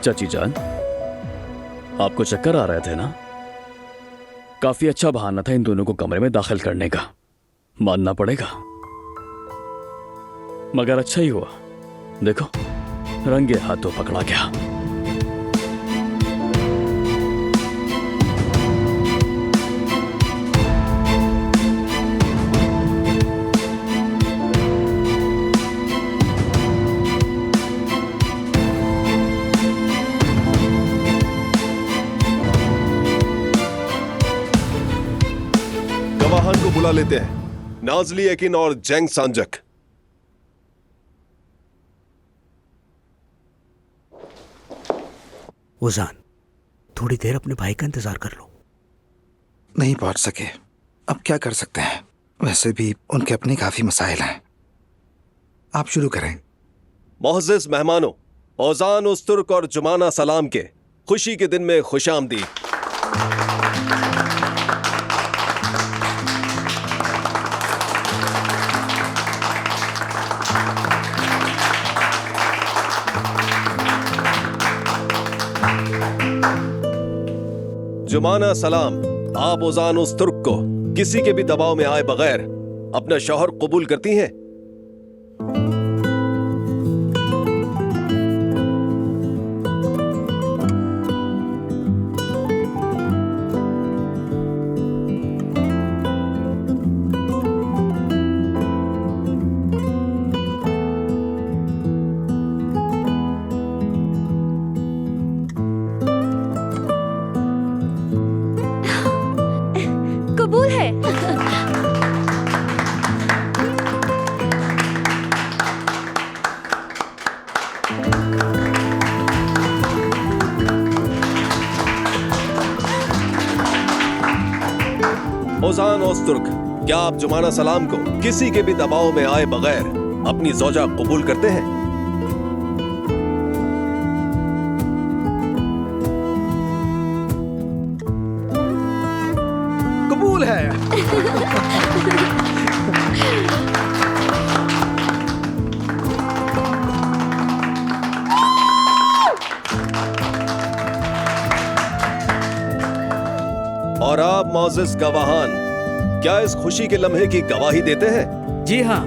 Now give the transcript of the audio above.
चाची जान, आपको चक्कर आ रहे थे ना? काफी अच्छा बहाना था इन दोनों को कमरे में दाखिल करने का, मानना पड़ेगा। मगर अच्छा ही हुआ, देखो रंगे हाथों पकड़ा गया। गवाहान को बुला लेते हैं, नाजली यकीन और जेंग सांजक। वजान, थोड़ी देर अपने भाई का इंतजार कर लो। नहीं पहुंच सके, अब क्या कर सकते हैं? वैसे भी उनके अपने काफी मसाइल हैं। आप शुरू करें। मोअज़्ज़िज़ मेहमानों, ओजान उस्तुर्क और जुमाना सलाम के खुशी के दिन में खुशामदीद। जुमाना सलाम, आप ओजान उस्तुर्क को किसी के भी दबाव में आए बगैर अपना शौहर कबूल करती हैं? कबूल है। ओजान उस्तुर्क, क्या आप जुमाना सलाम को किसी के भी दबाव में आए बगैर अपनी ज़ौजा कबूल करते हैं? कबूल है। और आप मोअज़्ज़िज़ गवाहान, क्या इस खुशी के लम्हे की गवाही देते हैं? जी हाँ,